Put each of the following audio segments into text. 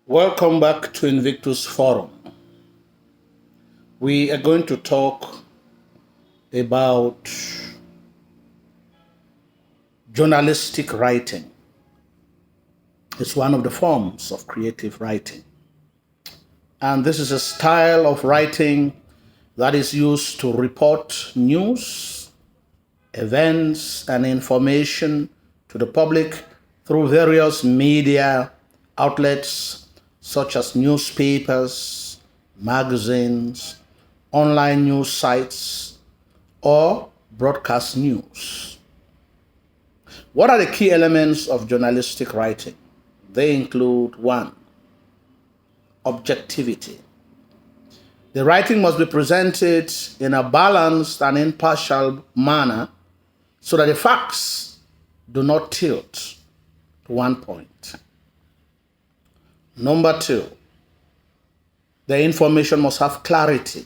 Welcome back to Invictus Forum. We are going to talk about journalistic writing. It's one of the forms of creative writing. And this is a style of writing that is used to report news, events, and information to the public through various media outlets such as newspapers, magazines, online news sites, or broadcast news. What are the key elements of journalistic writing? They include 1. Objectivity. The writing must be presented in a balanced and impartial manner so that the facts do not tilt to one point. Number 2, the information must have clarity.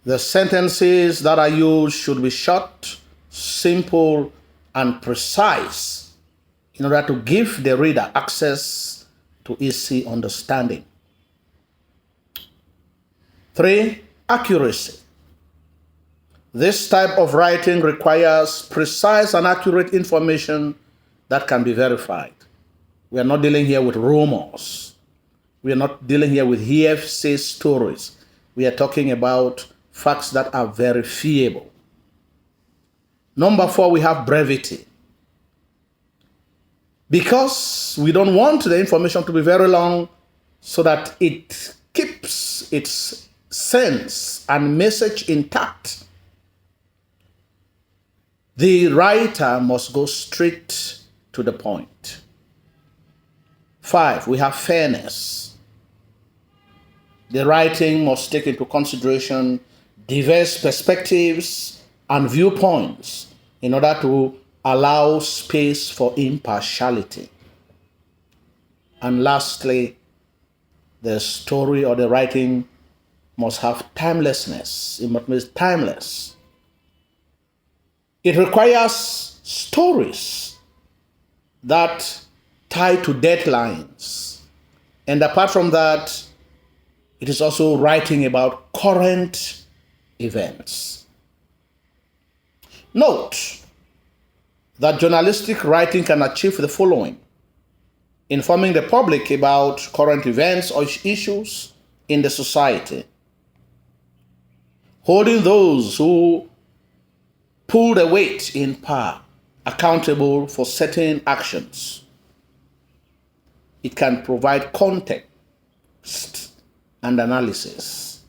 The sentences that are used should be short, simple, and precise in order to give the reader access to easy understanding. 3, accuracy. This type of writing requires precise and accurate information that can be verified. We are not dealing here with rumors. We are not dealing here with hearsay stories. We are talking about facts that are verifiable. Number 4, we have brevity. Because we don't want the information to be very long so that it keeps its sense and message intact, the writer must go straight to the point. 5, we have fairness. The writing must take into consideration diverse perspectives and viewpoints in order to allow space for impartiality. And lastly, the story or the writing must have timelessness. It must be timeless. It requires stories that tie to deadlines. And apart from that, it is also writing about current events. Note that journalistic writing can achieve the following: informing the public about current events or issues in the society, holding those who pull the weight in power accountable for certain actions. It can provide context and analysis.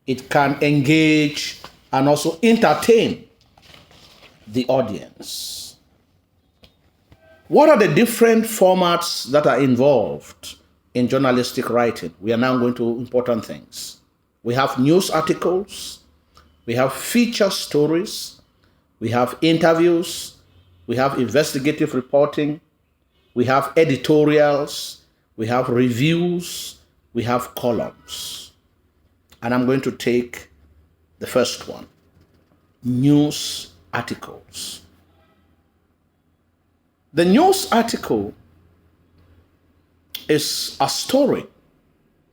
It can engage and also entertain the audience. What are the different formats that are involved in journalistic writing? We are now going to important things. We have news articles, we have feature stories, we have interviews, we have investigative reporting, we have editorials, we have reviews, we have columns. And I'm going to take the first one, news articles. The news article is a story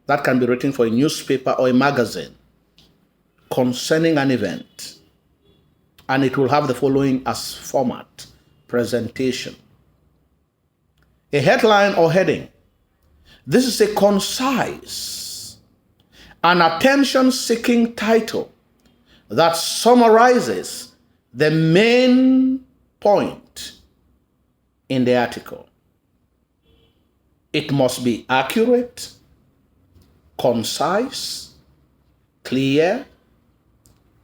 that can be written for a newspaper or a magazine concerning an event. And it will have the following as format: presentation, a headline or heading. This is a concise and attention-seeking title that summarizes the main point in the article. It must be accurate, concise, clear,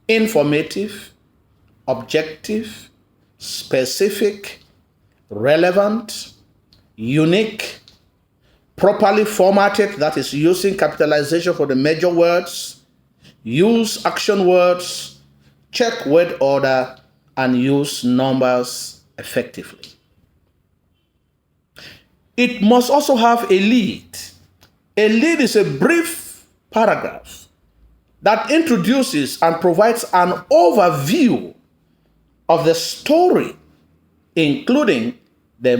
informative, objective, specific, relevant, unique, properly formatted, that is using capitalization for the major words, use action words, check word order, and use numbers effectively. It must also have a lead. A lead is a brief paragraph that introduces and provides an overview of the story, including the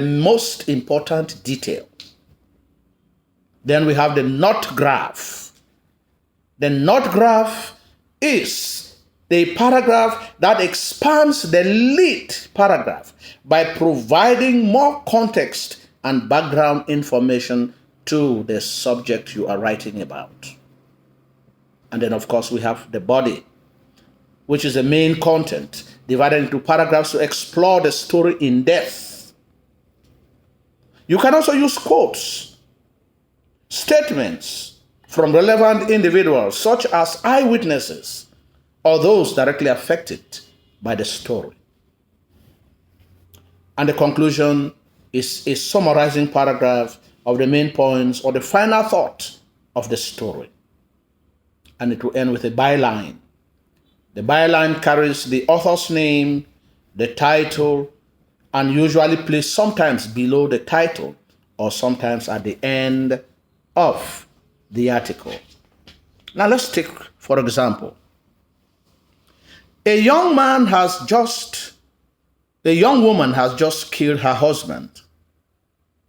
most important detail. Then we have the knot graph. The knot graph is the paragraph that expands the lead paragraph by providing more context and background information to the subject you are writing about. And then, of course, we have the body, which is the main content, divided into paragraphs to explore the story in depth. You can also use quotes, statements from relevant individuals, such as eyewitnesses or those directly affected by the story. And the conclusion is a summarizing paragraph of the main points or the final thought of the story. And it will end with a byline. The byline carries the author's name, the title, and usually placed sometimes below the title or sometimes at the end of the article. Now let's take, for example, a young woman has just killed her husband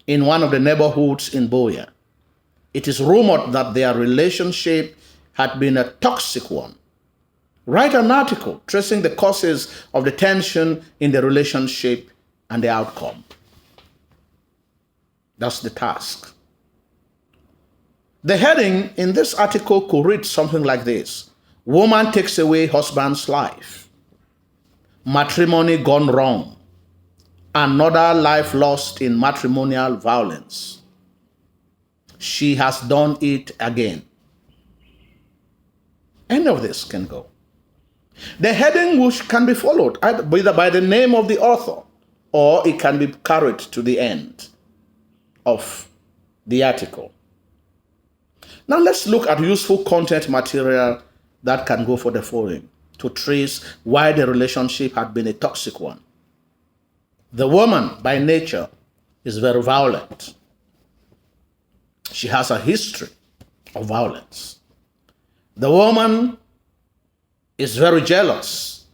in one of the neighborhoods in Boya. It is rumored that their relationship had been a toxic one. Write an article tracing the causes of the tension in the relationship and the outcome. That's the task. The heading in this article could read something like this: Woman takes away husband's life. Matrimony gone wrong. Another life lost in matrimonial violence. She has done it again. Any of this can go. The heading which can be followed either by the name of the author, or it can be carried to the end of the article. Now let's look at useful content material that can go for the following to trace why the relationship had been a toxic one. The woman by nature is very violent. She has a history of violence. The woman is very jealous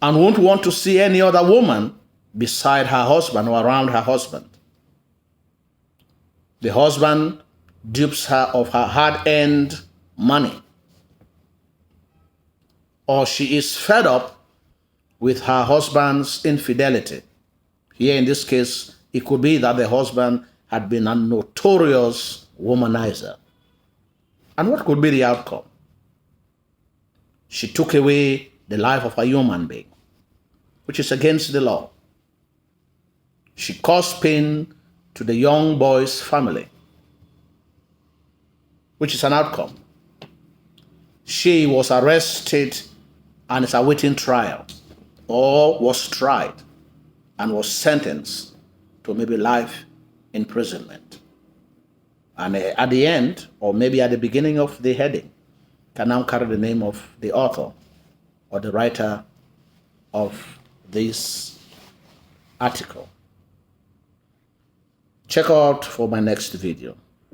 and won't want to see any other woman beside her husband or around her husband. The husband dupes her of her hard-earned money, or she is fed up with her husband's infidelity. Here in this case, it could be that the husband had been a notorious womanizer. And what could be the outcome? She took away the life of a human being, which is against the law. She caused pain to the young boy's family, which is an outcome. She was arrested and is awaiting trial, or was tried and was sentenced to maybe life imprisonment. And at the end, or maybe at the beginning of the heading, can now carry the name of the author or the writer of this article. Check out for my next video.